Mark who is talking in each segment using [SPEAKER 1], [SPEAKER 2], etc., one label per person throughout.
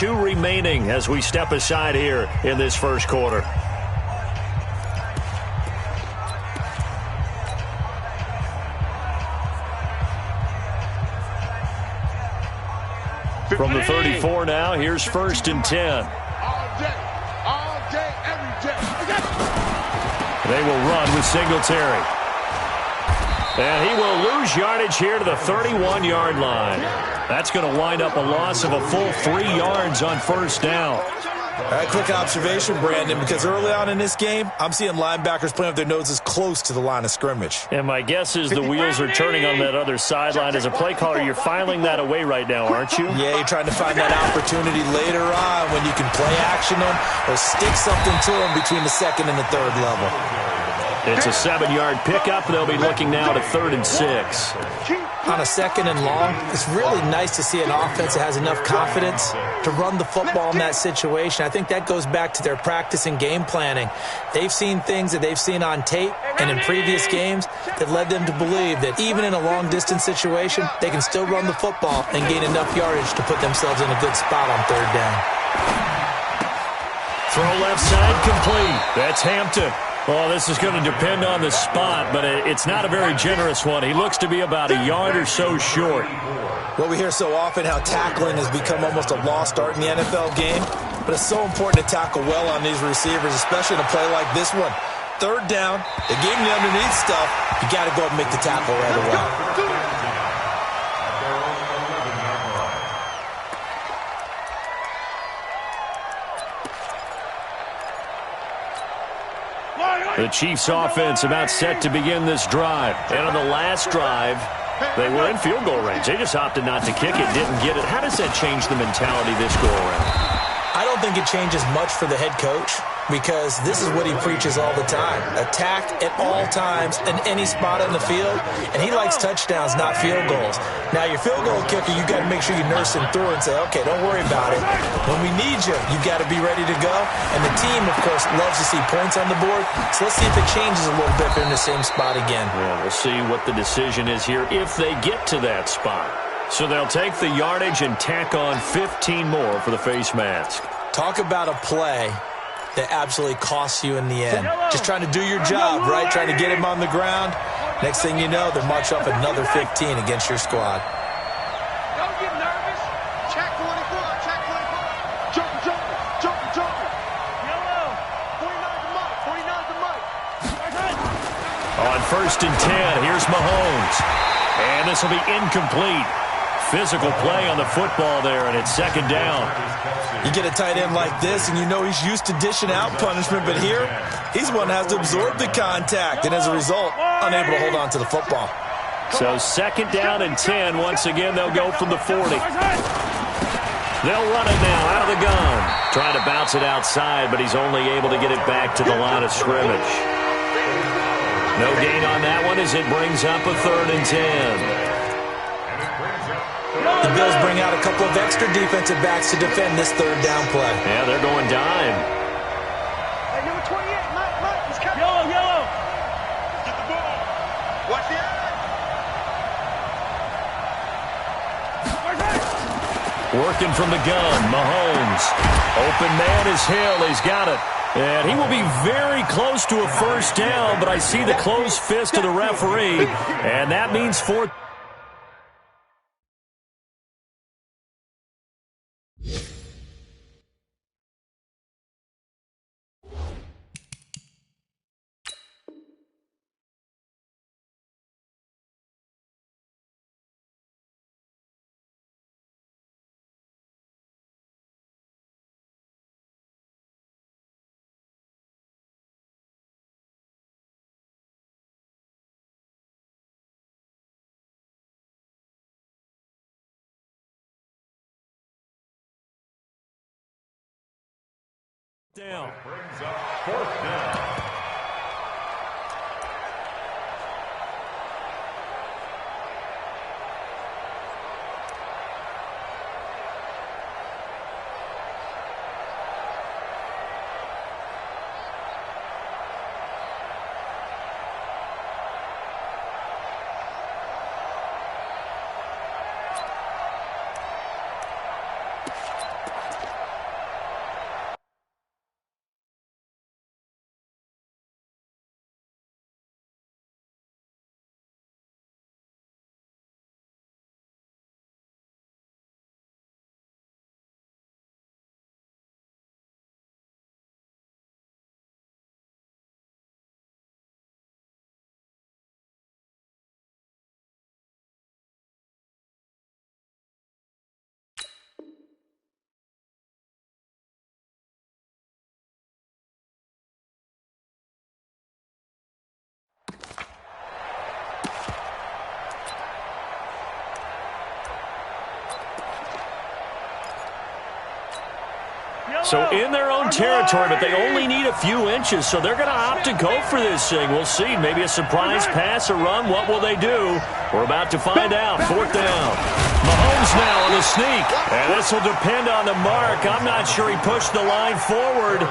[SPEAKER 1] 2 remaining as we step aside here in this first quarter. From the 34 now, here's 1st and 10.
[SPEAKER 2] All day, every day.
[SPEAKER 1] They will run with Singletary. And he will lose yardage here to the 31-yard line. That's going to wind up a loss of a full 3 yards on 1st down.
[SPEAKER 3] All right, quick observation, Brandon, because early on in this game, I'm seeing linebackers playing with their noses close to the line of scrimmage.
[SPEAKER 1] And my guess is the wheels are turning on that other sideline. As a play caller, you're filing that away right now, aren't you?
[SPEAKER 3] Yeah, you're trying to find that opportunity later on when you can play action them or stick something to them between the 2nd and the 3rd level.
[SPEAKER 1] It's a 7-yard pickup. They'll be looking now to 3rd and 6.
[SPEAKER 3] On a 2nd and long, it's really nice to see an offense that has enough confidence to run the football in that situation. I think that goes back to their practice and game planning. They've seen things that they've seen on tape and in previous games that led them to believe that even in a long-distance situation, they can still run the football and gain enough yardage to put themselves in a good spot on 3rd down.
[SPEAKER 1] Throw left side complete. That's Hampton. Well, this is going to depend on the spot, but it's not a very generous one. He looks to be about a yard or so short.
[SPEAKER 3] Well, we hear so often how tackling has become almost a lost art in the NFL game, but it's so important to tackle well on these receivers, especially in a play like this one. 3rd down, they gave him the underneath stuff. You got to go and make the tackle right away.
[SPEAKER 1] The Chiefs offense about set to begin this drive. And on the last drive, they were in field goal range. They just opted not to kick it, didn't get it. How does that change the mentality this go around?
[SPEAKER 3] I don't think it changes much for the head coach because this is what he preaches all the time. Attack at all times in any spot on the field, and he likes touchdowns, not field goals. Now, your field goal kicker, you got to make sure you nurse him through and say, okay, don't worry about it. When we need you, you got to be ready to go. And the team, of course, loves to see points on the board, so let's see if it changes a little bit if they're in the same spot again.
[SPEAKER 1] Yeah, we'll see what the decision is here if they get to that spot. So they'll take the yardage and tack on 15 more for the face mask.
[SPEAKER 3] Talk about a play that absolutely costs you in the end. Just trying to do your job, right? Trying to get him on the ground. Next thing you know, they're march up another 15 against your squad.
[SPEAKER 2] Don't get nervous. Check 24. Check 24. Jump. Yellow. 49 to Mike. 49 to Mike.
[SPEAKER 1] On 1st and 10, here's Mahomes. And this will be incomplete. Physical play on the football there, and it's 2nd down.
[SPEAKER 3] You get a tight end like this, and you know he's used to dishing out punishment, but here, he's the one that has to absorb the contact, and as a result, unable to hold on to the football.
[SPEAKER 1] So 2nd down and 10. Once again, they'll go from the 40. They'll run it now out of the gun. Trying to bounce it outside, but he's only able to get it back to the line of scrimmage. No gain on that one as it brings up a 3rd and 10.
[SPEAKER 3] The Bills bring out a couple of extra defensive backs to defend this 3rd down play.
[SPEAKER 1] Yeah, they're going dime.
[SPEAKER 2] Hey, number 28, Mike, he's coming. Yellow. Get the ball. Watch the eye.
[SPEAKER 1] Working from the gun, Mahomes. Open man is Hill. He's got it. And he will be very close to a 1st down, but I see the closed fist of the referee, and that means 4th. Down.
[SPEAKER 4] Brings up 4th down.
[SPEAKER 1] So in their own territory, but they only need a few inches, so they're going to opt to go for this thing. We'll see. Maybe a surprise pass or run. What will they do? We're about to find out. Fourth down. Mahomes now on the sneak. And this will depend on the mark. I'm not sure he pushed the line forward.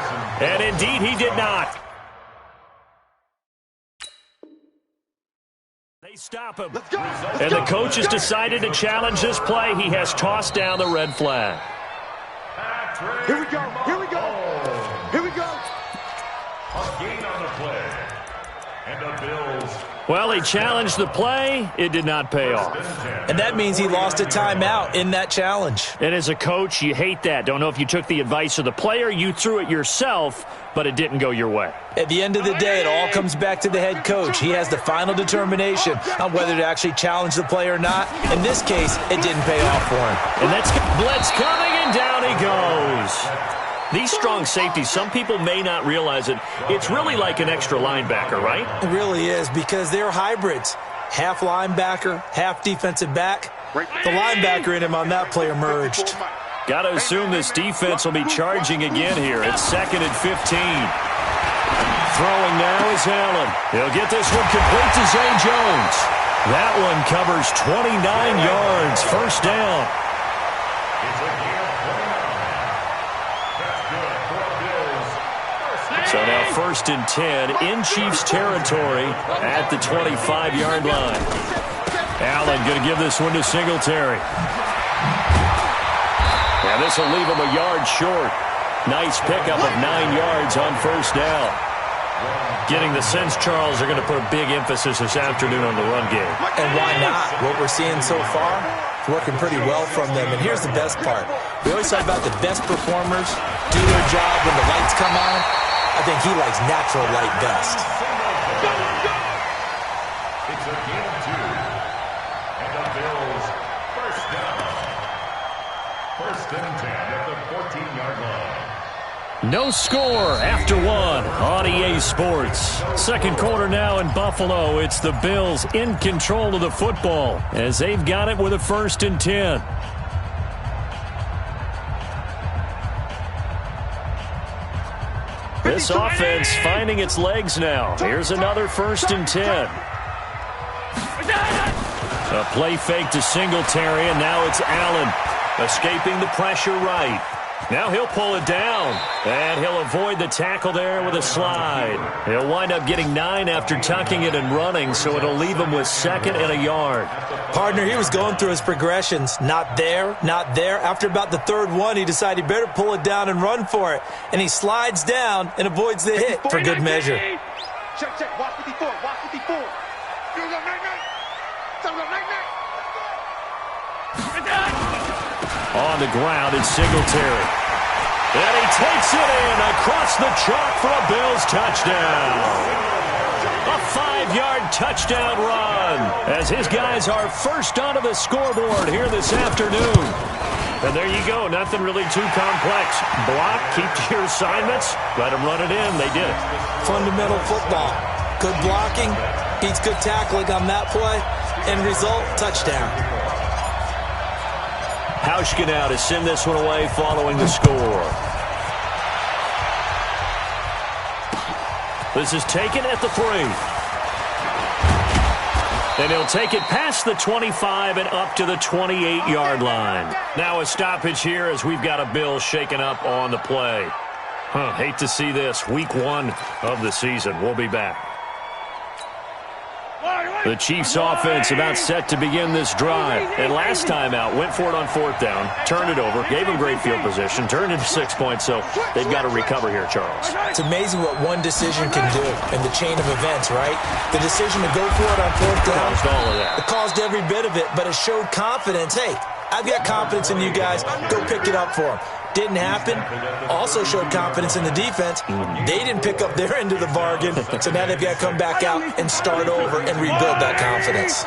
[SPEAKER 1] And indeed, he did not. They stop him. And the coach has decided to challenge this play. He has tossed down the red flag.
[SPEAKER 2] Here we go. Here we go. Here we go.
[SPEAKER 4] A gain on the play. And the Bills.
[SPEAKER 1] Well, he challenged the play. It did not pay off.
[SPEAKER 3] And that means he lost a timeout in that challenge.
[SPEAKER 1] And as a coach, you hate that. Don't know if you took the advice of the player. You threw it yourself, but it didn't go your way.
[SPEAKER 3] At the end of the day, it all comes back to the head coach. He has the final determination on whether to actually challenge the play or not. In this case, it didn't pay off for him.
[SPEAKER 1] And that's blitz coming, and down he goes. These strong safeties, some people may not realize it. It's really like an extra linebacker, right?
[SPEAKER 3] It really is, because they're hybrids. Half linebacker, half defensive back. The linebacker in him on that play emerged.
[SPEAKER 1] Got to assume this defense will be charging again here. It's 2nd and 15. Throwing now is Allen. He'll get this one complete to Zay Jones. That one covers 29 yards. First down.
[SPEAKER 4] It's a gain of 29. That's good for the Bills.
[SPEAKER 1] So now 1st and 10 in Chiefs territory at the 25-yard line. Allen going to give this one to Singletary. And this will leave him a yard short. Nice pickup of 9 yards on first down. Getting the sense, Charles, they're going to put a big emphasis this afternoon on the run game.
[SPEAKER 3] And why not? What we're seeing so far, it's working pretty well from them. And here's the best part. We always talk about the best performers do their job when the lights come on. I think he likes natural light best.
[SPEAKER 4] It's a gain of 2. And the Bills, first down. 1st and 10 at the 14-yard line.
[SPEAKER 1] No score after 1 on EA Sports. Second quarter now in Buffalo. It's the Bills in control of the football as they've got it with a 1st and 10. This offense finding its legs now. Here's another 1st and 10. A play fake to Singletary, and now it's Allen escaping the pressure right. Now he'll pull it down, and he'll avoid the tackle there with a slide. He'll wind up getting 9 after tucking it and running, so it'll leave him with 2nd and a yard.
[SPEAKER 3] Partner, he was going through his progressions. Not there, not there. After about the 3rd one, he decided he better pull it down and run for it. And he slides down and avoids the hit for good measure.
[SPEAKER 2] Check, check. Watch 54. Watch 54.
[SPEAKER 1] On the ground, it's Singletary. And he takes it in across the chalk for a Bills touchdown. A 5-yard touchdown run as his guys are first onto the scoreboard here this afternoon. And there you go. Nothing really too complex. Block, keep to your assignments, let them run it in. They did it.
[SPEAKER 3] Fundamental football. Good blocking, beats good tackling on that play. End result, touchdown.
[SPEAKER 1] Hauschka now to send this one away following the score. This is taken at the 3. And he'll take it past the 25 and up to the 28-yard line. Now a stoppage here as we've got a Bill shaken up on the play. Hate to see this. Week 1 of the season. We'll be back. The Chiefs offense about set to begin this drive. And last time out, went for it on 4th down, turned it over, gave them great field position, turned into 6 points, so they've got to recover here, Charles.
[SPEAKER 3] It's amazing what one decision can do in the chain of events, right? The decision to go for it on 4th down.
[SPEAKER 1] Caused all of that.
[SPEAKER 3] It caused every bit of it, but it showed confidence. Hey, I've got confidence in you guys. Go pick it up for them. Didn't happen. Also showed confidence in the defense. They didn't pick up their end of the bargain, so now they've got to come back out and start over and rebuild that confidence.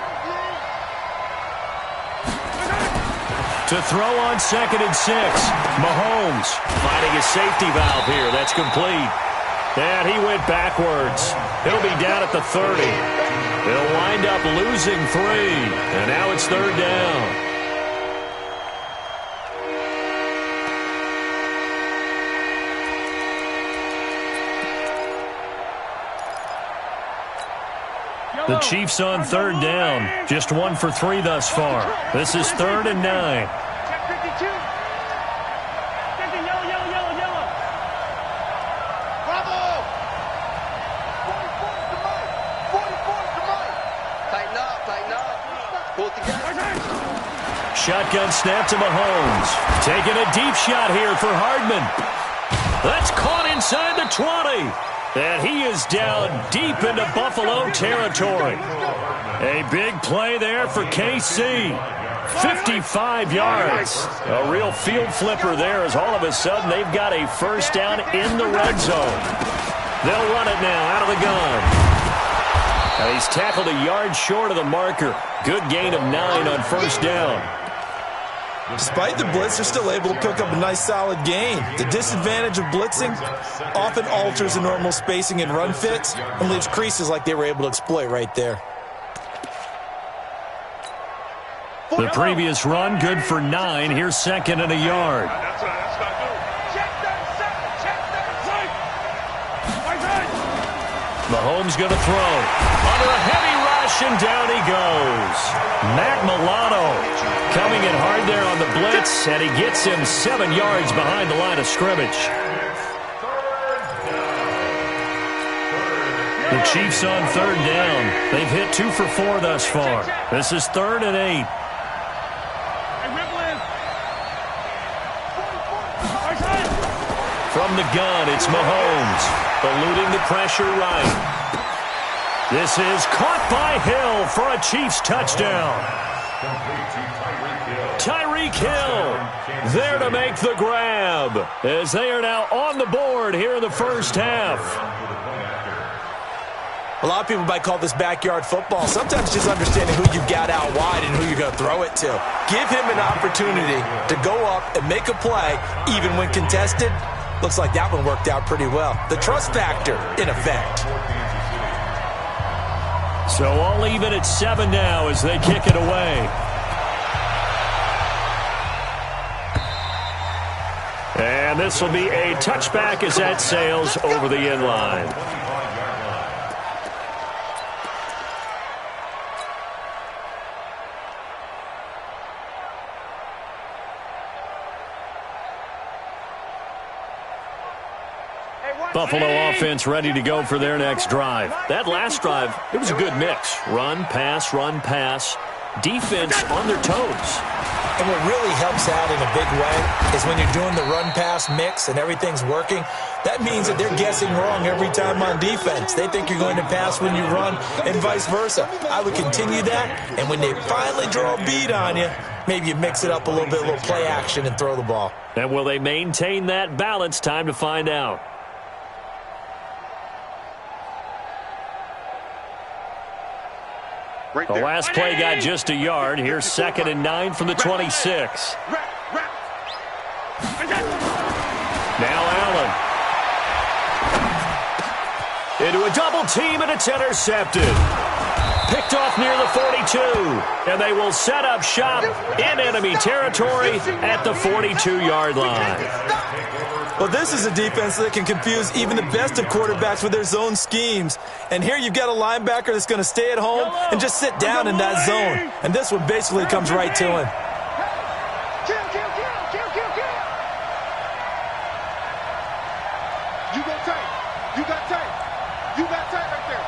[SPEAKER 1] To throw on 2nd and 6. Mahomes finding a safety valve here. That's complete. And he went backwards. He'll be down at the 30. He'll wind up losing 3. And now it's 3rd down. The Chiefs on third down. Just 1 for 3 thus far. This is 3rd and 9.
[SPEAKER 2] Check 52. Yellow. Bravo. 44 to Mike. 44 to Mike. Tighten up. Pull it together.
[SPEAKER 1] Shotgun snap to Mahomes. Taking a deep shot here for Hardman. That's caught inside the 20. And he is down deep into Buffalo territory. A big play there for KC. 55 yards. A real field flipper there as all of a sudden they've got a first down in the red zone. They'll run it now out of the gun. And he's tackled a yard short of the marker. Good gain of 9 on first down.
[SPEAKER 3] Despite the blitz, they're still able to pick up a nice solid gain. The disadvantage of blitzing often alters the normal spacing and run fits and leaves creases like they were able to exploit right there.
[SPEAKER 1] The previous run, good for 9. Here's 2nd and a yard. Mahomes going to throw. Under a heavy rush, and down he goes. Matt Milano coming in hard there on the blitz, and he gets him 7 yards behind the line of scrimmage. The Chiefs on third down. They've hit 2 for 4 thus far. This is 3rd and 8. From the gun, it's Mahomes, eluding the pressure right. This is caught by Hill for a Chiefs touchdown. Tyreek Hill there to make the grab as they are now on the board here in the first half.
[SPEAKER 3] A lot of people might call this backyard football. Sometimes just understanding who you got out wide and who you're going to throw it to. Give him an opportunity to go up and make a play, even when contested. Looks like that one worked out pretty well. The trust factor in effect.
[SPEAKER 1] So all even at 7 now as they kick it away. And this will be a touchback as that sails over the end line. Buffalo offense ready to go for their next drive. That last drive, it was a good mix. Run, pass, defense on their toes.
[SPEAKER 3] And what really helps out in a big way is when you're doing the run-pass mix and everything's working, that means that they're guessing wrong every time on defense. They think you're going to pass when you run and vice versa. I would continue that, and when they finally draw a beat on you, maybe you mix it up a little bit, a little play action, and throw the ball.
[SPEAKER 1] And will they maintain that balance? Time to find out. The last play got just a yard. Here's 2nd and 9 from the 26. Now Allen. Into a double team, and it's intercepted. Picked off near the 42. And they will set up shop in enemy territory at the 42-yard line.
[SPEAKER 3] Well, this is a defense that can confuse even the best of quarterbacks with their zone schemes. And here you've got a linebacker that's going to stay at home and just sit down in that zone. And this one basically comes right to him.
[SPEAKER 2] Kill. You got tape. You got tape right there.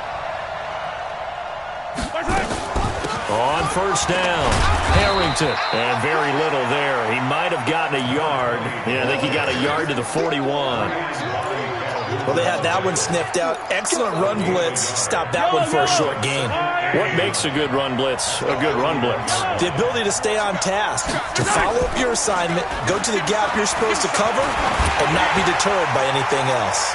[SPEAKER 1] On first down, Harrington. And very little there. He might have gotten a yard. Yeah, I think he got a yard to the 41.
[SPEAKER 3] Well, they had that one sniffed out. Excellent run blitz. Stopped that one for a short gain.
[SPEAKER 1] What makes a good run blitz a good run blitz?
[SPEAKER 3] The ability to stay on task, to follow up your assignment, go to the gap you're supposed to cover, and not be deterred by anything else.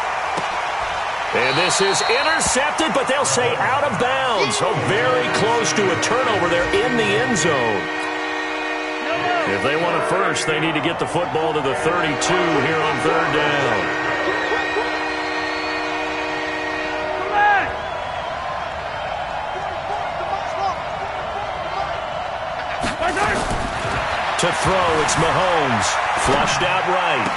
[SPEAKER 1] And this is intercepted, but they'll say out of bounds. So very close to a turnover there in the end zone. If they want it first, they need to get the football to the 32 here on third down. To throw, it's Mahomes. Flushed out right.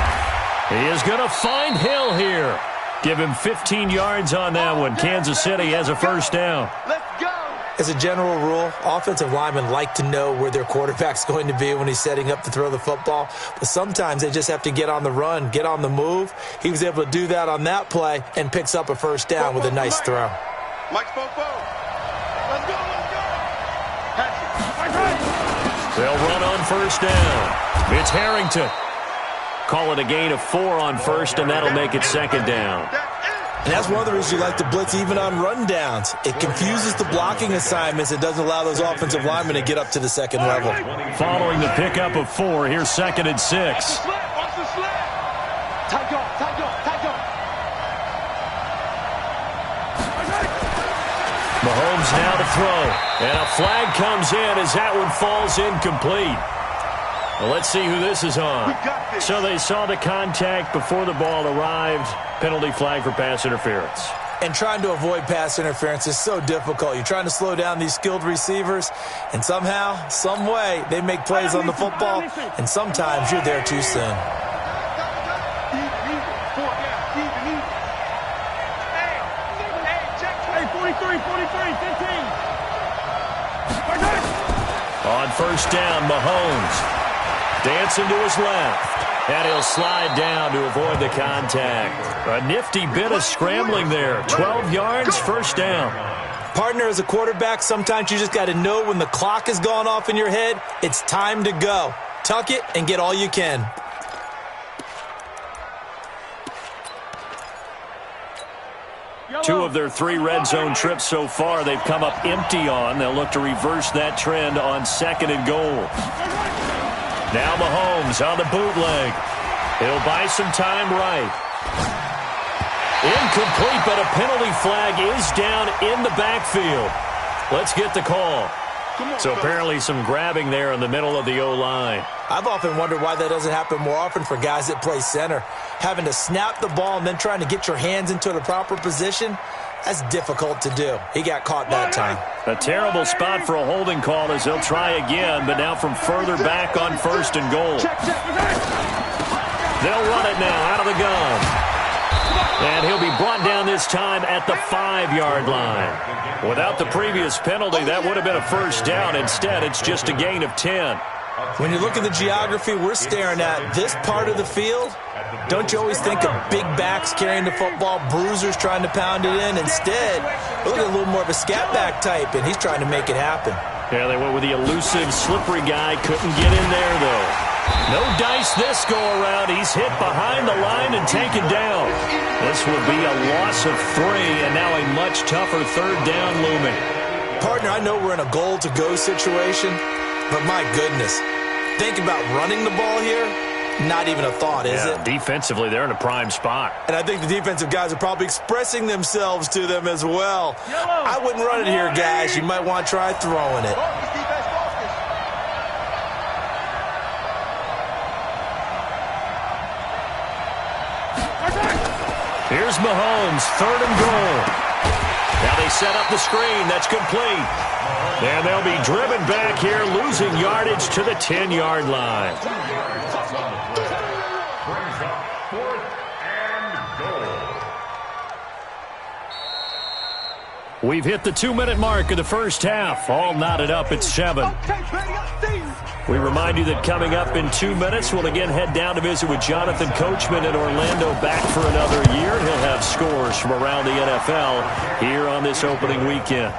[SPEAKER 1] He is going to find Hill here. Give him 15 yards on that one. Kansas City has a first down.
[SPEAKER 2] Let's go.
[SPEAKER 3] As a general rule, offensive linemen like to know where their quarterback's going to be when he's setting up to throw the football. But sometimes they just have to get on the run, get on the move. He was able to do that on that play and picks up a first down with a nice throw.
[SPEAKER 2] Mike's phone. Let's go.
[SPEAKER 1] They'll run on first down. It's Harrington. Call it a gain of 4 on first, and that'll make it second down.
[SPEAKER 3] And that's one of the reasons you like to blitz even on rundowns. It confuses the blocking assignments. It doesn't allow those offensive linemen to get up to the second level.
[SPEAKER 1] Following the pickup of 4, here's 2nd and 6.
[SPEAKER 2] Watch the slip. Tight off.
[SPEAKER 1] Mahomes now to throw. And a flag comes in as that one falls incomplete. Well, let's see who this is on. So they saw the contact before the ball arrived. Penalty flag for pass interference.
[SPEAKER 3] And trying to avoid pass interference is so difficult. You're trying to slow down these skilled receivers, and somehow, some way, they make plays on the football, and sometimes you're there too soon.
[SPEAKER 2] Hey, 43, 15.
[SPEAKER 1] On first down, Mahomes dancing to his left. And he'll slide down to avoid the contact. A nifty bit of scrambling there. 12 yards, first down.
[SPEAKER 3] Partner, as a quarterback, sometimes you just got to know when the clock has gone off in your head, it's time to go. Tuck it and get all you can.
[SPEAKER 1] Two of their 3 red zone trips so far, they've come up empty on. They'll look to reverse that trend on 2nd and goal. Now Mahomes on the bootleg. He'll buy some time right. Incomplete, but a penalty flag is down in the backfield. Let's get the call. So apparently some grabbing there in the middle of the O-line.
[SPEAKER 3] I've often wondered why that doesn't happen more often for guys that play center. Having to snap the ball and then trying to get your hands into the proper position, that's difficult to do. He got caught that time.
[SPEAKER 1] A terrible spot for a holding call as they'll try again, but now from further back on 1st and goal. They'll run it now out of the gun. And he'll be brought down this time at the 5-yard line. Without the previous penalty, that would have been a first down. Instead, it's just a gain of 10.
[SPEAKER 3] When you look at the geography we're staring at, this part of the field, don't you always think of big backs carrying the football, bruisers trying to pound it in? Instead, look at a little more of a scat back type, and he's trying to make it happen.
[SPEAKER 1] Yeah, they went with the elusive, slippery guy. Couldn't get in there, though. No dice this go-around. He's hit behind the line and taken down. This would be a loss of 3, and now a much tougher 3rd down looming.
[SPEAKER 3] Partner, I know we're in a goal-to-go situation, but my goodness, think about running the ball here. Not even a thought, is it?
[SPEAKER 1] Defensively, they're in a prime spot.
[SPEAKER 3] And I think the defensive guys are probably expressing themselves to them as well. I wouldn't run it here, guys. You might want to try throwing it.
[SPEAKER 1] Here's Mahomes, 3rd and goal. Now they set up the screen. That's complete. And they'll be driven back here, losing yardage to the 10-yard line.
[SPEAKER 4] Brings up 4th and goal.
[SPEAKER 1] We've hit the 2-minute mark of the first half. All knotted up at 7. We remind you that coming up in 2 minutes, we'll again head down to visit with Jonathan Coachman in Orlando, back for another year. He'll have scores from around the NFL here on this opening weekend.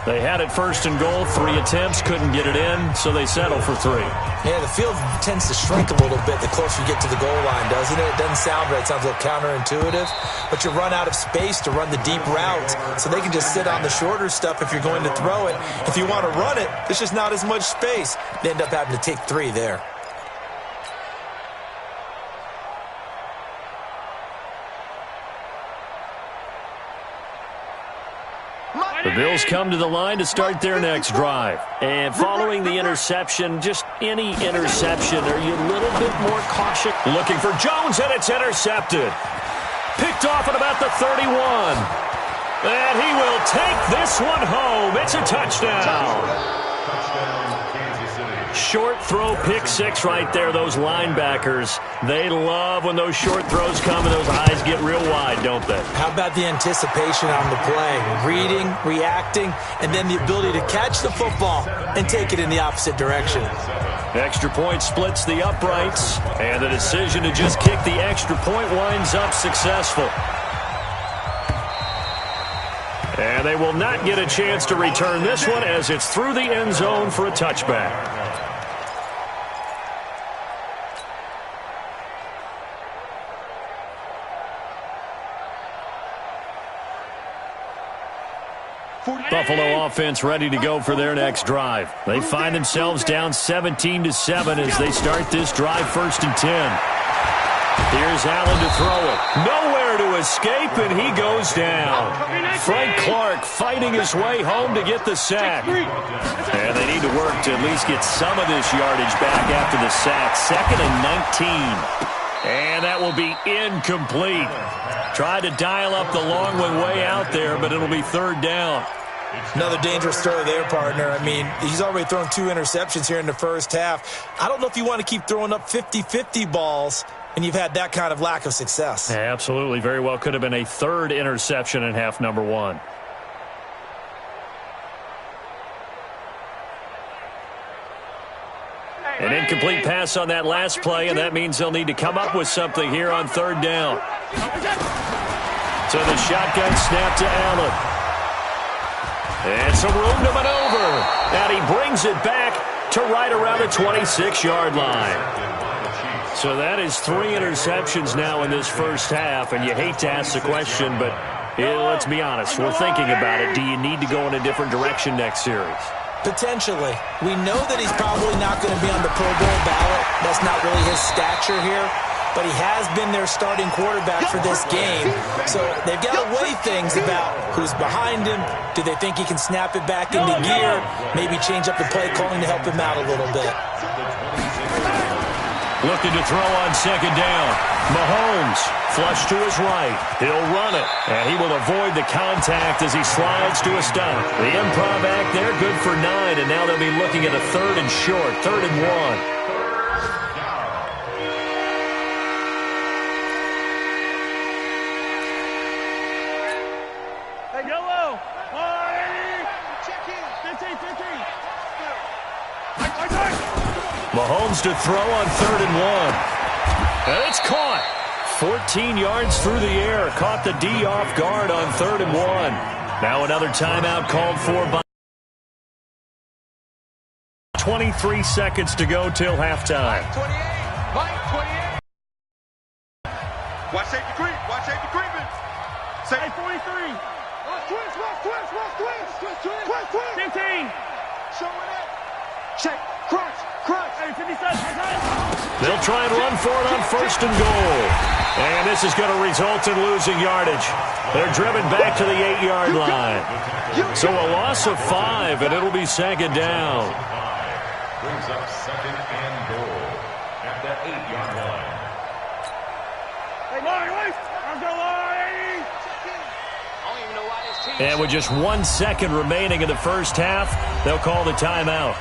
[SPEAKER 1] They had it 1st and goal, 3 attempts, couldn't get it in, so they settle for 3.
[SPEAKER 3] Yeah, the field tends to shrink a little bit the closer you get to the goal line, doesn't it? It doesn't sound right. It sounds a little counterintuitive. But you run out of space to run the deep routes, so they can just sit on the shorter stuff if you're going to throw it. If you want to run it, there's just not as much space. They end up having to take 3 there.
[SPEAKER 1] The Bills come to the line to start their next drive. And following the interception, just any interception, are you a little bit more cautious? Looking for Jones, and it's intercepted. Picked off at about the 31. And he will take this one home. It's a touchdown.
[SPEAKER 4] Touchdown, Kansas City.
[SPEAKER 1] short throw pick six right there, those linebackers. They love when those short throws come and those eyes get real wide, don't they?
[SPEAKER 3] How about the anticipation on the play? Reading, reacting, and then the ability to catch the football and take it in the opposite direction.
[SPEAKER 1] Extra point splits the uprights, and the decision to just kick the extra point winds up successful. And they will not get a chance to return this one as it's through the end zone for a touchback. Buffalo offense ready to go for their next drive. They find themselves down 17-7 as they start this drive 1st and 10. Here's Allen to throw it. Nowhere to escape, and he goes down. Frank Clark fighting his way home to get the sack. And they need to work to at least get some of this yardage back after the sack. 2nd and 19. And that will be incomplete. Tried to dial up the long one way out there, but it'll be 3rd down.
[SPEAKER 3] Another dangerous throw there, partner. I mean, he's already thrown 2 interceptions here in the first half. I don't know if you want to keep throwing up 50-50 balls, and you've had that kind of lack of success.
[SPEAKER 1] Yeah, absolutely. Very well could have been a 3rd interception in half number 1. An incomplete pass on that last play, and that means they'll need to come up with something here on 3rd down. So the shotgun snap to Allen. And some room to maneuver. And he brings it back to right around the 26-yard line. So that is 3 interceptions now in this first half, and you hate to ask the question, but let's be honest, we're thinking about it. Do you need to go in a different direction next series?
[SPEAKER 3] Potentially. We know that he's probably not going to be on the Pro Bowl ballot. That's not really his stature here. But he has been their starting quarterback for this game. So they've got to weigh things about who's behind him. Do they think he can snap it back into gear? Maybe change up the play calling to help him out a little bit.
[SPEAKER 1] Looking to throw on 2nd down. Mahomes, flush to his right. He'll run it, and he will avoid the contact as he slides to a stop. The improv act there, good for 9, and now they'll be looking at a 3rd and short, 3rd and 1. Mahomes to throw on 3rd and 1. And it's caught. 14 yards through the air. Caught the D off guard on 3rd and 1. Now another timeout called for by 23 seconds to go till halftime.
[SPEAKER 2] Mike 28. Watch safety creep. Watch safety creeping. Safety 43. Twist. 15. Showing it. Check. Crunch.
[SPEAKER 1] They'll try and run for it on 1st and goal. And this is going to result in losing yardage. They're driven back to the 8-yard line. So a loss of 5, and it'll be 2nd down.
[SPEAKER 4] Brings up 2nd and goal at the 8-yard line.
[SPEAKER 1] And with just 1 second remaining in the first half, they'll call the timeout.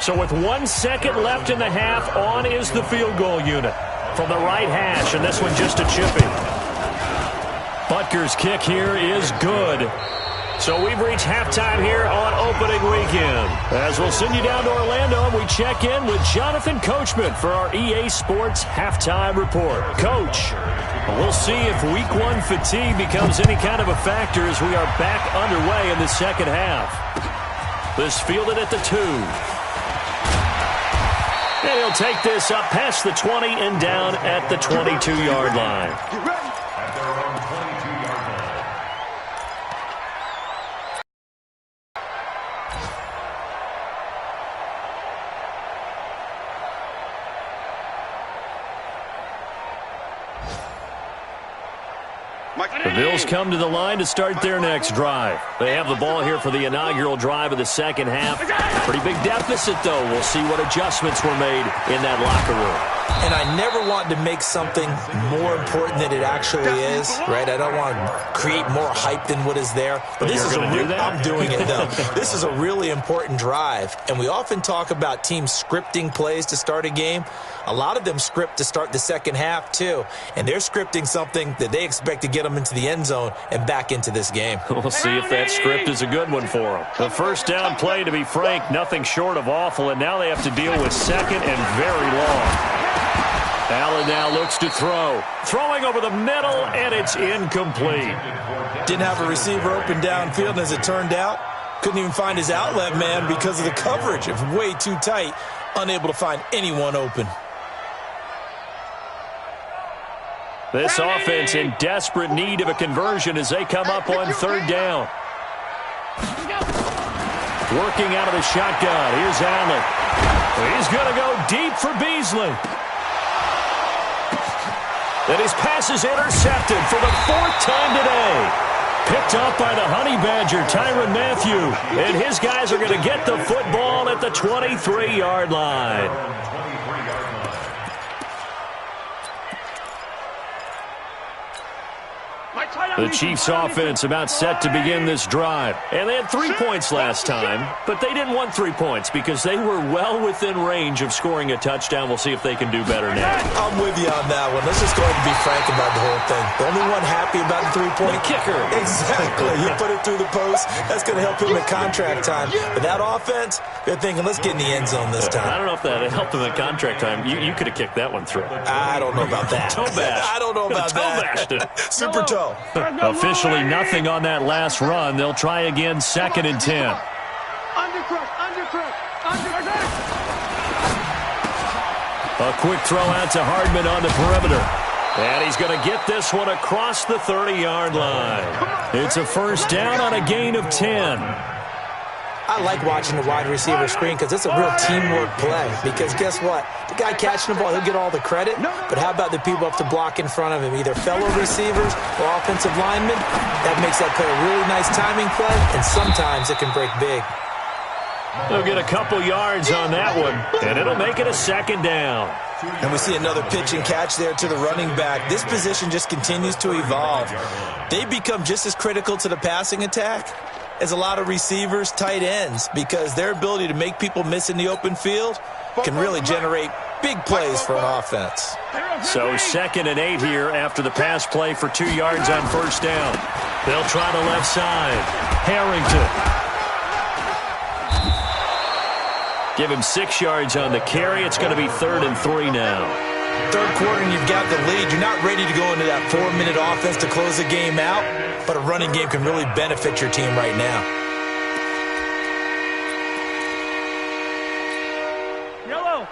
[SPEAKER 1] So with 1 second left in the half, on is the field goal unit from the right hash, and this one just a chipping. Butker's kick here is good. So we've reached halftime here on opening weekend. As we'll send you down to Orlando, and we check in with Jonathan Coachman for our EA Sports Halftime Report. Coach, we'll see if Week 1 fatigue becomes any kind of a factor as we are back underway in the second half. This fielded at the 2. And he'll take this up past the 20 and down at the 22-yard line.
[SPEAKER 4] At their own 22-yard line.
[SPEAKER 1] The Bills come to the line to start their next drive. They have the ball here for the inaugural drive of the second half. Pretty big deficit, though. We'll see what adjustments were made in that locker room.
[SPEAKER 3] And I never want to make something more important than it actually is, right? I don't want to create more hype than what is there. But this is I'm doing it, though. This is a really important drive. And we often talk about teams scripting plays to start a game. A lot of them script to start the second half, too. And they're scripting something that they expect to get them into the end zone and back into this game.
[SPEAKER 1] We'll see if that script is a good one for them. The first down play, to be frank, nothing short of awful. And now they have to deal with second and very long. Allen now looks to throw. Throwing over the middle, and it's incomplete.
[SPEAKER 3] Didn't have a receiver open downfield, and as it turned out, couldn't even find his outlet man because of the coverage. It was way too tight, unable to find anyone open.
[SPEAKER 1] This offense in desperate need of a conversion as they come up on third down. Working out of the shotgun. Here's Allen. He's going to go deep for Beasley. And his pass is intercepted for the fourth time today. Picked up by the Honey Badger, Tyrann Mathieu. And his guys are going to get the football at the 23-yard line. The Chiefs offense about set to begin this drive. And they had 3 points last time, but they didn't want 3 points because they were well within range of scoring a touchdown. We'll see if they can do better now.
[SPEAKER 3] I'm with you on that one. Let's just go ahead and be frank about the whole thing. The only one happy about the 3-point
[SPEAKER 1] kicker.
[SPEAKER 3] Exactly. You put it through the post. That's going to help him at contract time. But that offense, they're thinking, let's get in the end zone this time.
[SPEAKER 1] I don't know if that helped him at contract time. You could have kicked that one through.
[SPEAKER 3] I don't know about that.
[SPEAKER 1] Toe bash.
[SPEAKER 3] I don't know about that.
[SPEAKER 1] Toe bashed it.
[SPEAKER 3] Super toe.
[SPEAKER 1] Officially nothing on that last run. They'll try again, 2nd and 10. A quick throw out to Hardman on the perimeter. And he's going to get this one across the 30-yard line. It's a first down on a gain of 10.
[SPEAKER 3] I like watching the wide receiver screen because it's a real teamwork play. Because guess what? The guy catching the ball, he'll get all the credit. But how about the people up to block in front of him? Either fellow receivers or offensive linemen. That makes that play a really nice timing play. And sometimes it can break big.
[SPEAKER 1] They'll get a couple yards on that one. And it'll make it a 2nd down.
[SPEAKER 3] And we see another pitch and catch there to the running back. This position just continues to evolve. They become just as critical to the passing attack as a lot of receivers, tight ends, because their ability to make people miss in the open field can really generate big plays for an offense.
[SPEAKER 1] So 2nd and 8 here after the pass play for 2 yards on first down. They'll try the left side. Harrington. Give him 6 yards on the carry. It's going to be 3rd and 3 now.
[SPEAKER 3] Third quarter and you've got the lead. You're not ready to go into that 4-minute offense to close the game out, but a running game can really benefit your team right now.
[SPEAKER 2] Yellow.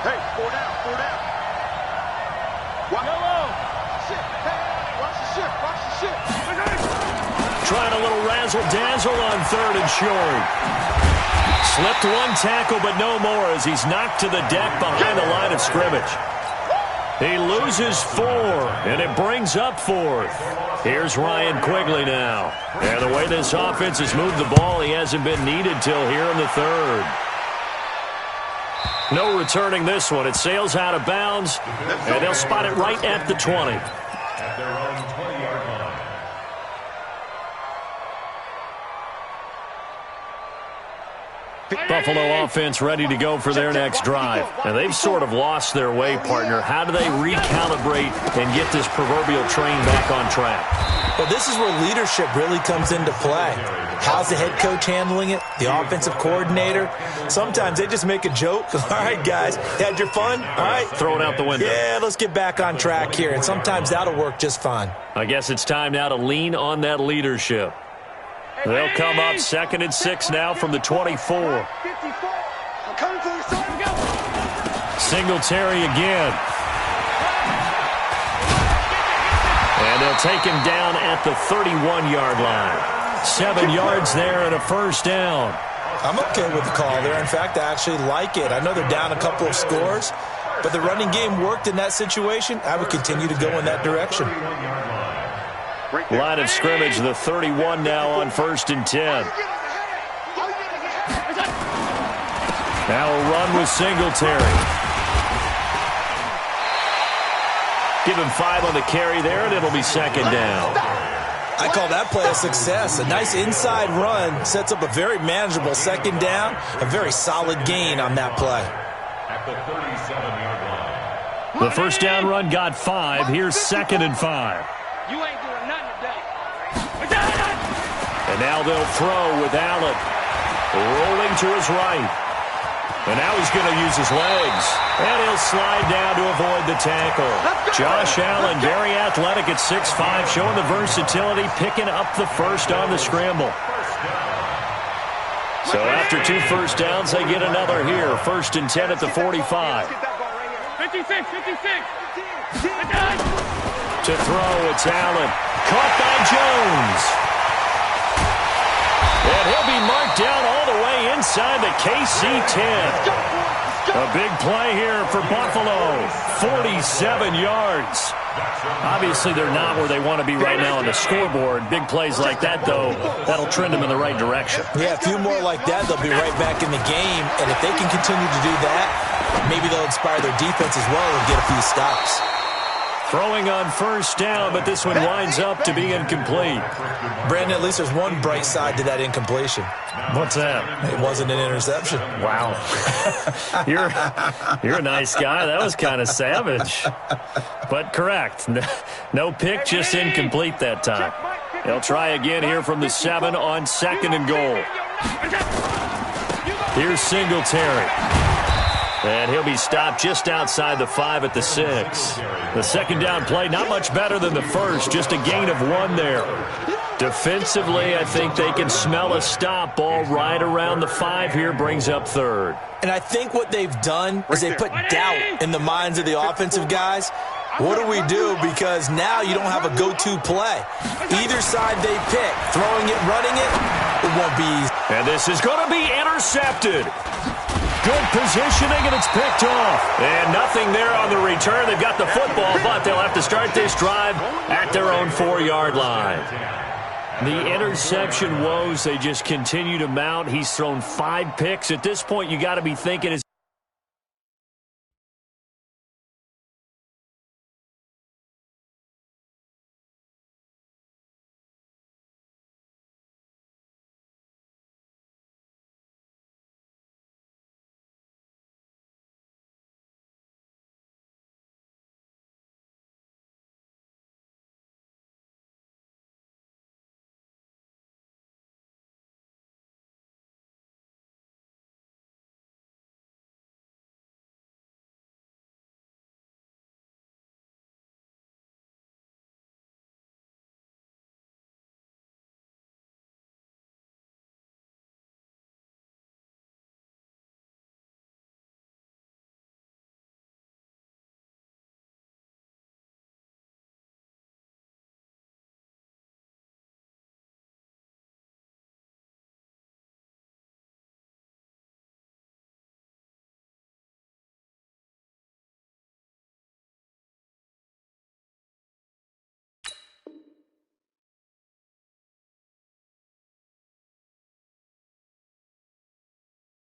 [SPEAKER 2] Hey, 4 down, 4 down. Yellow. Shit. Hey, watch the shit, watch the shit.
[SPEAKER 1] Trying a little razzle-dazzle on 3rd and short. Slipped one tackle, but no more as he's knocked to the deck behind the line of scrimmage. He loses 4, and it brings up 4th. Here's Ryan Quigley now. And the way this offense has moved the ball, he hasn't been needed till here in the 3rd. No returning this one. It sails out of bounds, and they'll spot it right at the 20.
[SPEAKER 4] At their own 20-yard line.
[SPEAKER 1] Buffalo offense ready to go for their next drive. And they've sort of lost their way, partner. How do they recalibrate and get this proverbial train back on track?
[SPEAKER 3] Well, this is where leadership really comes into play. How's the head coach handling it? The offensive coordinator? Sometimes they just make a joke. All right, guys, had your fun? All right.
[SPEAKER 1] Throw it out the window.
[SPEAKER 3] Yeah, let's get back on track here. And sometimes that'll work just fine.
[SPEAKER 1] I guess it's time now to lean on that leadership. They'll come up 2nd and 6 now from the 24. Singletary again. And they'll take him down at the 31-yard line. 7 yards there and a first down.
[SPEAKER 3] I'm okay with the call there. In fact, I actually like it. I know they're down a couple of scores, but the running game worked in that situation. I would continue to go in that direction.
[SPEAKER 1] Line of scrimmage, the 31 now on 1st and 10. Now a run with Singletary. Give him 5 on the carry there, and it'll be 2nd down.
[SPEAKER 3] I call that play a success. A nice inside run sets up a very manageable 2nd down. A very solid gain on that play.
[SPEAKER 4] At the 37-yard line.
[SPEAKER 1] The 1st down run got 5. Here's 2nd and 5.
[SPEAKER 2] You ain't doing nothing today.
[SPEAKER 1] And now they'll throw with Allen. Rolling to his right. And now he's going to use his legs. And he'll slide down to avoid the tackle. Josh Allen, very athletic at 6'5", showing the versatility, picking up the first on the scramble. So after 2 first downs, they get another here. 1st and 10 at the 45.
[SPEAKER 2] 56.
[SPEAKER 1] To throw, it's Allen. Caught by Jones. And he'll be marked down all the way inside the KC 10. A big play here for Buffalo. 47 yards. Obviously, they're not where they want to be right now on the scoreboard. Big plays like that, though, that'll trend them in the right direction.
[SPEAKER 3] Yeah, a few more like that, they'll be right back in the game. And if they can continue to do that, maybe they'll inspire their defense as well and get a few stops.
[SPEAKER 1] Throwing on 1st down, but this one winds up to be incomplete.
[SPEAKER 3] Brandon, at least there's one bright side to that incompletion.
[SPEAKER 1] What's that?
[SPEAKER 3] It wasn't an interception.
[SPEAKER 1] Wow. You're a nice guy. That was kind of savage. But correct. No pick, just incomplete that time. They'll try again here from the 7 on 2nd and goal. Here's Singletary. And he'll be stopped just outside the 5 at the 6. The 2nd down play, not much better than the first, just a gain of 1 there. Defensively, I think they can smell a stop. Ball right around the 5 here, brings up 3rd.
[SPEAKER 3] And I think what they've done is they put doubt in the minds of the offensive guys. What do we do? Because now you don't have a go-to play. Either side they pick, throwing it, running it, it won't be easy.
[SPEAKER 1] And this is going to be intercepted. Good positioning, and it's picked off. And nothing there on the return. They've got the football, but they'll have to start this drive at their own 4-yard line. The interception woes, they just continue to mount. He's thrown 5 picks. At this point, you got to be thinking, is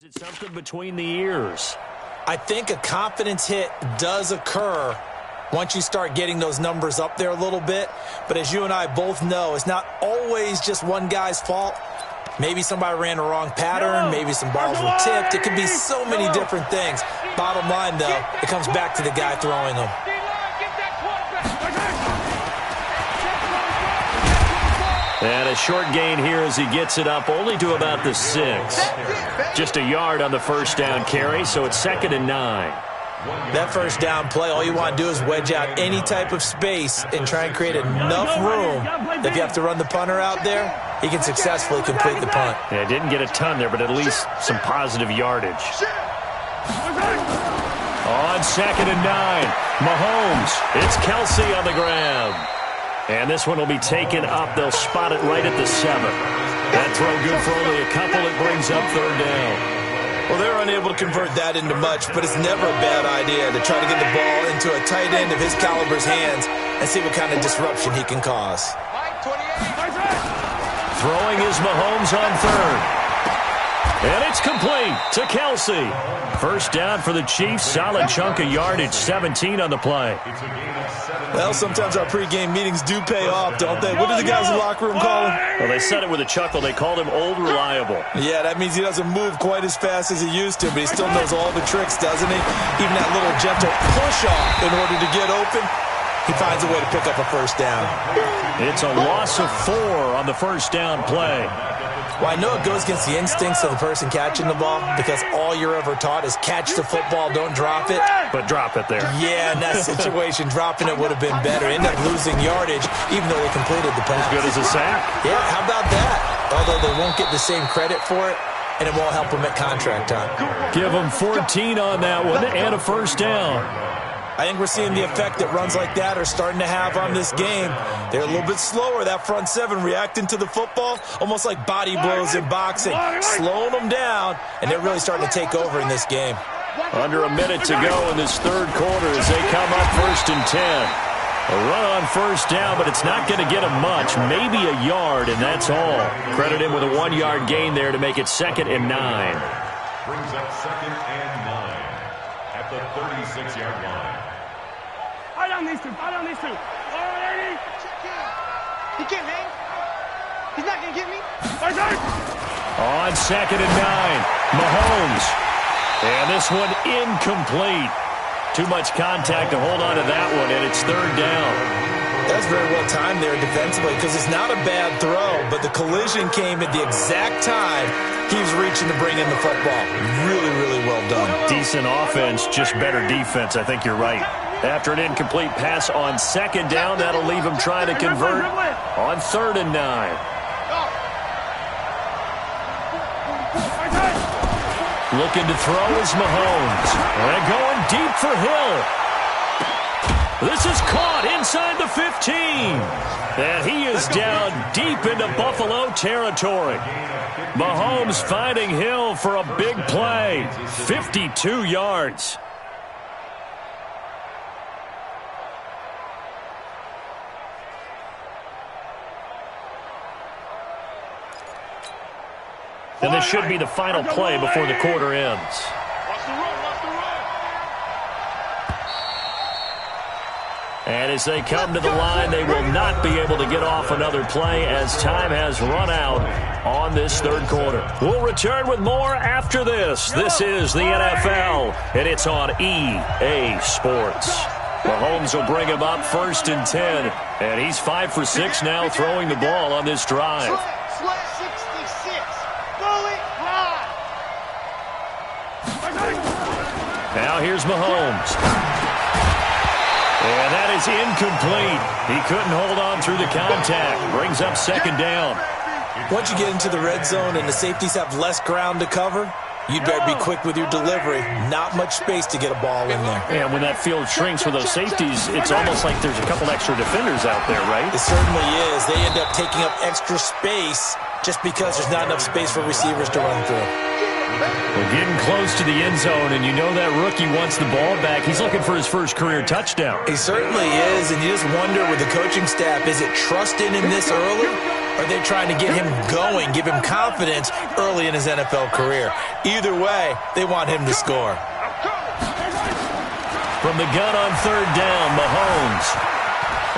[SPEAKER 1] it something between the ears?
[SPEAKER 3] I think a confidence hit does occur once you start getting those numbers up there a little bit. But as you and I both know, it's not always just one guy's fault. Maybe somebody ran the wrong pattern. Maybe some balls were tipped. It could be so many different things. Bottom line, though, it comes back to the guy throwing them.
[SPEAKER 1] And a short gain here as he gets it up only to about the 6. Just a yard on the 1st down carry, so it's 2nd and 9.
[SPEAKER 3] That 1st down play, all you want to do is wedge out any type of space and try and create enough room that if you have to run the punter out there, he can successfully complete the punt.
[SPEAKER 1] Yeah, didn't get a ton there, but at least some positive yardage. On 2nd and 9, Mahomes. It's Kelsey on the grab. And this one will be taken up. They'll spot it right at the 7. That throw good for only a couple. It brings up 3rd down.
[SPEAKER 3] Well, they're unable to convert that into much, but it's never a bad idea to try to get the ball into a tight end of his caliber's hands and see what kind of disruption he can cause.
[SPEAKER 1] Throwing is Mahomes on third. And it's complete to Kelsey. First down for the Chiefs. Solid chunk of yardage, 17 on the play.
[SPEAKER 3] Well, sometimes our pregame meetings do pay off, don't they? What do the guys in the locker room call him?
[SPEAKER 1] Well, they said it with a chuckle. They called him Old Reliable.
[SPEAKER 3] Yeah, that means he doesn't move quite as fast as he used to, but he still knows all the tricks, doesn't he? Even that little gentle push-off in order to get open, he finds a way to pick up a first down.
[SPEAKER 1] It's a loss of 4 on the first down play.
[SPEAKER 3] Well, I know it goes against the instincts of the person catching the ball because all you're ever taught is catch the football, don't drop it.
[SPEAKER 1] But drop it there.
[SPEAKER 3] Yeah, in that situation, dropping it would have been better. End up losing yardage, even though they completed the pass.
[SPEAKER 1] As good as a sack.
[SPEAKER 3] Yeah, how about that? Although they won't get the same credit for it, and it won't help them at contract time.
[SPEAKER 1] Give them 14 on that one and a first down.
[SPEAKER 3] I think we're seeing the effect that runs like that are starting to have on this game. They're a little bit slower, that front seven, reacting to the football, almost like body blows in boxing, slowing them down, and they're really starting to take over in this game.
[SPEAKER 1] Under a minute to go in this third quarter as they come up 1st and 10. A run on first down, but it's not going to get him much, maybe a yard, and that's all. Credit him with a 1-yard gain there to make it 2nd and 9.
[SPEAKER 4] Brings up 2nd and 9 at the 36-yard line.
[SPEAKER 2] I don't need to. He can't hang. He's not going to get me.
[SPEAKER 1] On 2nd and 9, Mahomes. And this one incomplete. Too much contact to hold on to that one, and it's 3rd down.
[SPEAKER 3] That's very well timed there defensively because it's not a bad throw, but the collision came at the exact time he was reaching to bring in the football. Really, really well done.
[SPEAKER 1] Decent offense, just better defense. I think you're right. After an incomplete pass on 2nd down, that'll leave him trying to convert on 3rd and 9. Looking to throw is Mahomes. And going deep for Hill. This is caught inside the 15. And he is down deep into Buffalo territory. Mahomes finding Hill for a big play. 52 yards. And this should be the final play before the quarter ends.
[SPEAKER 2] Watch the run.
[SPEAKER 1] And as they come to the line, they will not be able to get off another play as time has run out on this third quarter. We'll return with more after this. This is the NFL, and it's on EA Sports. Mahomes will bring him up 1st and 10, and he's 5 for 6 now throwing the ball on this drive.
[SPEAKER 2] Sweat 66. Bullet ride.
[SPEAKER 1] Now here's Mahomes. And that is incomplete. He couldn't hold on through the contact. Brings up 2nd down.
[SPEAKER 3] Once you get into the red zone and the safeties have less ground to cover, you'd better be quick with your delivery. Not much space to get a ball in there.
[SPEAKER 1] And when that field shrinks with those safeties, it's almost like there's a couple extra defenders out there, right?
[SPEAKER 3] It certainly is. They end up taking up extra space just because there's not enough space for receivers to run through.
[SPEAKER 1] We're getting close to the end zone, and you know that rookie wants the ball back. He's looking for his first career touchdown.
[SPEAKER 3] He certainly is, and you just wonder with the coaching staff, is it trusting him this early? Or are they trying to get him going, give him confidence early in his NFL career? Either way, they want him to score.
[SPEAKER 1] From the gun on 3rd down, Mahomes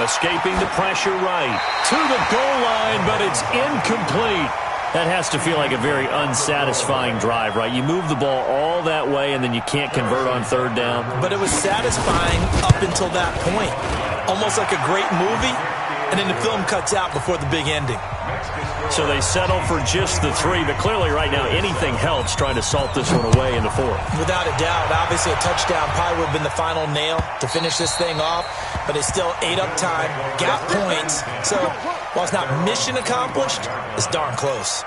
[SPEAKER 1] escaping the pressure right to the goal line, but it's incomplete. That has to feel like a very unsatisfying drive, right? You move the ball all that way, and then you can't convert on 3rd down.
[SPEAKER 3] But it was satisfying up until that point. Almost like a great movie, and then the film cuts out before the big ending.
[SPEAKER 1] So they settle for just the 3, but clearly right now anything helps trying to salt this one away in the 4th.
[SPEAKER 3] Without a doubt, obviously a touchdown probably would have been the final nail to finish this thing off, but it's still ate up time, got points. So while it's not mission accomplished, it's darn close.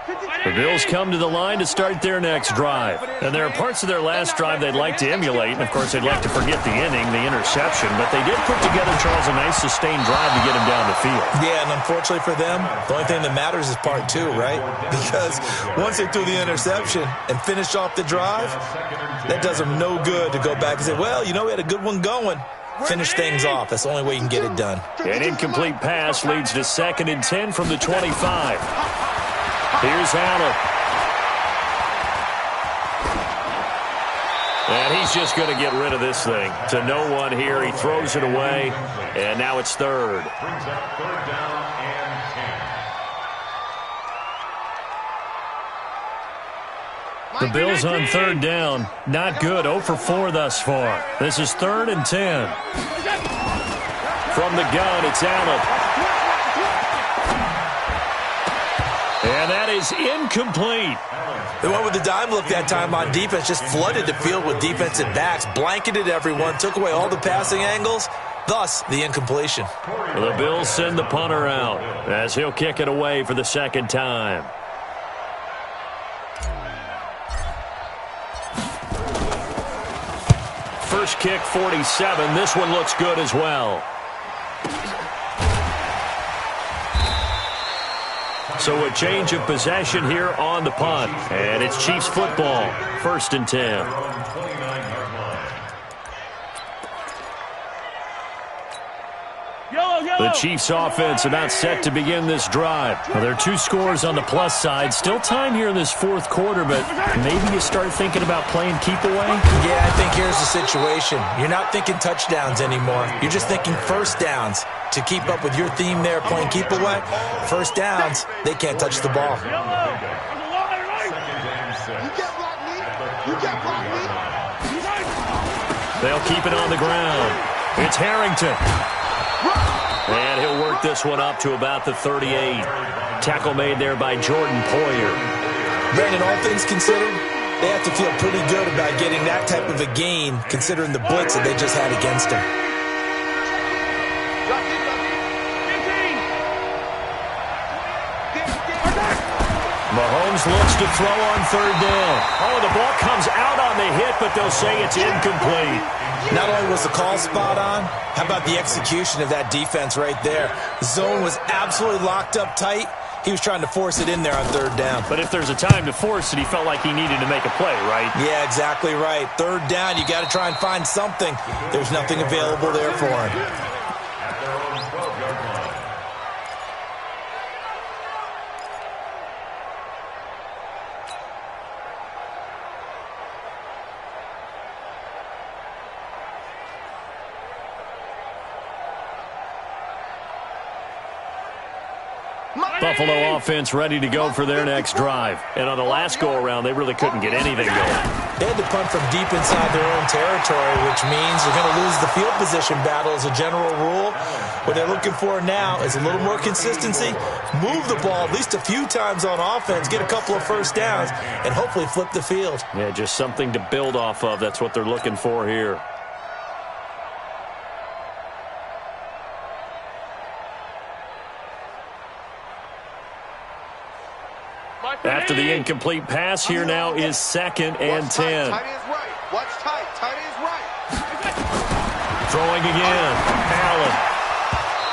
[SPEAKER 1] The Bills come to the line to start their next drive. And there are parts of their last drive they'd like to emulate. And, of course, they'd like to forget the inning, the interception. But they did put together, Charles, a nice sustained drive to get him down the field.
[SPEAKER 3] Yeah, and unfortunately for them, the only thing that matters is part two, right? Because once they threw the interception and finished off the drive, that does them no good to go back and say, well, you know, we had a good one going. Finish things off. That's the only way you can get it done.
[SPEAKER 1] An incomplete pass leads to 2nd and 10 from the 25. Here's Allen. And he's just going to get rid of this thing. To no one here. He throws it away. And now it's 3rd.
[SPEAKER 4] Brings up 3rd down and 10.
[SPEAKER 1] The Bills on 3rd down. Not good. 0 for 4 thus far. This is 3rd and 10. From the gun, it's Allen. And that is incomplete.
[SPEAKER 3] They went with the dime look that time on defense, just flooded the field with defensive backs, blanketed everyone, took away all the passing angles, thus the incompletion.
[SPEAKER 1] The Bills send the punter out as he'll kick it away for the 2nd time. First kick, 47. This one looks good as well. So a change of possession here on the punt. And it's Chiefs football. 1st and 10. The Chiefs offense about set to begin this drive. Well, there are 2 scores on the plus side. Still time here in this 4th quarter, but maybe you start thinking about playing keep away?
[SPEAKER 3] Yeah, I think here's the situation. You're not thinking touchdowns anymore. You're just thinking first downs. To keep up with your theme there, playing keep away, first downs, they can't touch the ball.
[SPEAKER 1] They'll keep it on the ground. It's Harrington. And he'll work this one up to about the 38. Tackle made there by Jordan Poyer.
[SPEAKER 3] Brandon, all things considered, they have to feel pretty good about getting that type of a gain, considering the blitz that they just had against them.
[SPEAKER 1] Mahomes looks to throw on 3rd down. Oh, the ball comes out on the hit, but they'll say it's incomplete.
[SPEAKER 3] Not only was the call spot on, how about the execution of that defense right there? The zone was absolutely locked up tight. He was trying to force it in there on 3rd down.
[SPEAKER 1] But if there's a time to force it, he felt like he needed to make a play, right?
[SPEAKER 3] Yeah, exactly right. 3rd down, you got to try and find something. There's nothing available there for him.
[SPEAKER 4] At their own 12-yard line.
[SPEAKER 1] Buffalo offense ready to go for their next drive. And on the last go-around, they really couldn't get anything going.
[SPEAKER 3] They had to punt from deep inside their own territory, which means they're going to lose the field position battle as a general rule. What they're looking for now is a little more consistency, move the ball at least a few times on offense, get a couple of first downs, and hopefully flip the field.
[SPEAKER 1] Yeah, just something to build off of. That's what they're looking for here. After the incomplete pass, here now is 2nd and 10.
[SPEAKER 2] Tight ends right. Watch tight. Tight ends right.
[SPEAKER 1] Throwing again. Allen.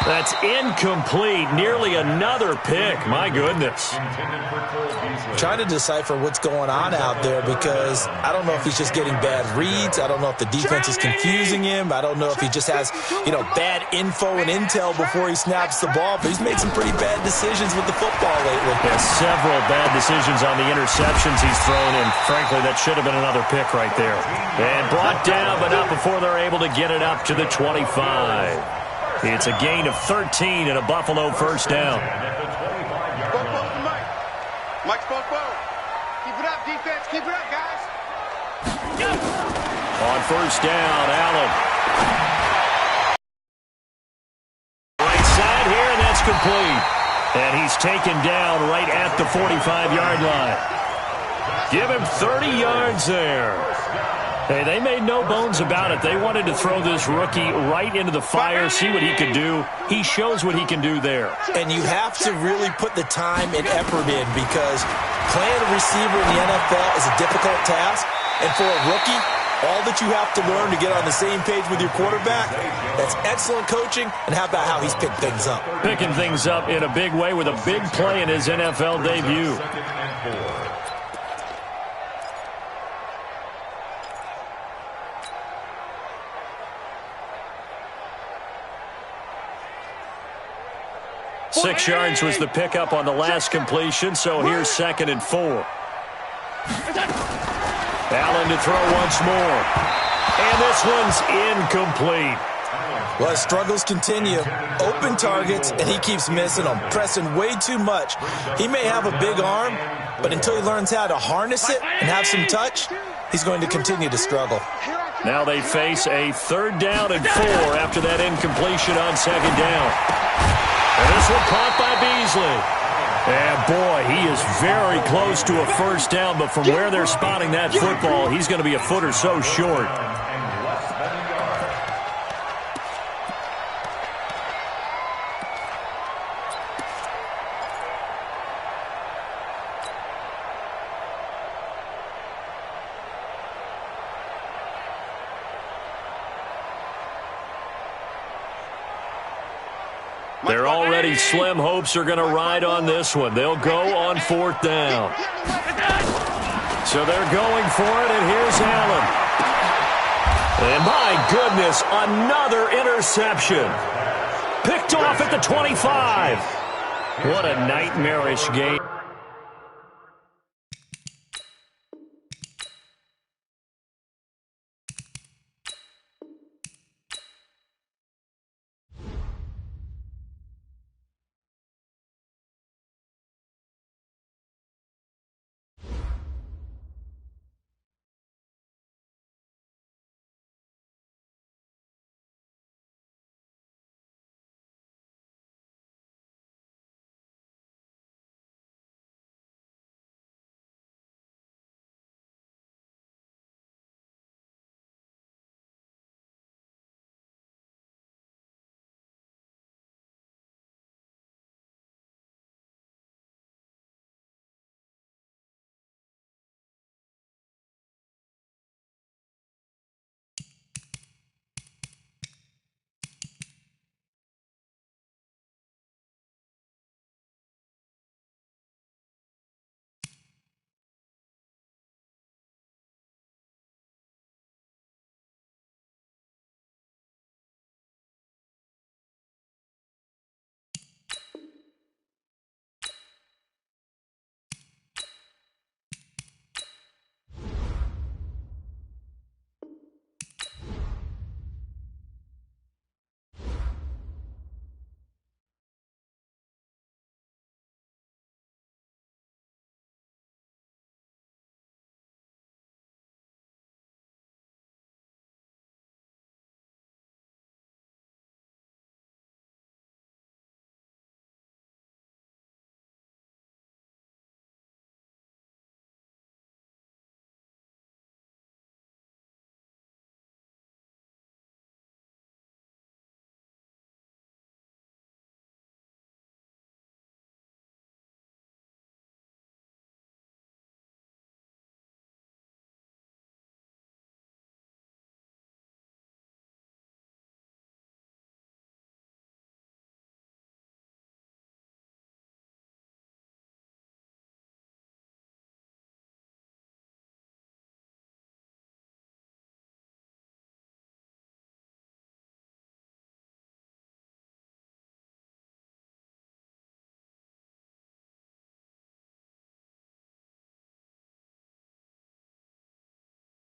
[SPEAKER 1] That's incomplete. Nearly another pick. My goodness.
[SPEAKER 3] Trying to decipher what's going on out there because I don't know if he's just getting bad reads. I don't know if the defense is confusing him. I don't know if he just has, bad info and intel before he snaps the ball. But he's made some pretty bad decisions with the football lately.
[SPEAKER 1] Yeah, several bad decisions on the interceptions he's thrown in. Frankly, that should have been another pick right there. And brought down, but not before they're able to get it up to the 25. It's a gain of 13 and a Buffalo first down.
[SPEAKER 2] Mike's both forward. Keep it up, defense. Keep it up, guys.
[SPEAKER 1] On first down, Allen. Right side here, and that's complete. And he's taken down right at the 45-yard line. Give him 30 yards there. Hey, they made no bones about it. They wanted to throw this rookie right into the fire, see what he could do. He shows what he can do there.
[SPEAKER 3] And you have to really put the time and effort in because playing a receiver in the NFL is a difficult task. And for a rookie, all that you have to learn to get on the same page with your quarterback, that's excellent coaching. And how about how he's picked things up?
[SPEAKER 1] Picking things up in a big way with a big play in his NFL debut. Six yards was the pickup on the last completion, so here's 2nd and 4. Allen to throw once more. And this one's incomplete.
[SPEAKER 3] Well, his struggles continue. Open targets, and he keeps missing them, pressing way too much. He may have a big arm, but until he learns how to harness it and have some touch, he's going to continue to struggle.
[SPEAKER 1] Now they face a 3rd down and 4 after that incompletion on 2nd down. And this one caught by Beasley. And boy, he is very close to a 1st down, but from where they're spotting that football, he's going to be a foot or so short. Their already slim hopes are going to ride on this one. They'll go on 4th down. So they're going for it, and here's Allen. And my goodness, another interception. Picked off at the 25. What a nightmarish game.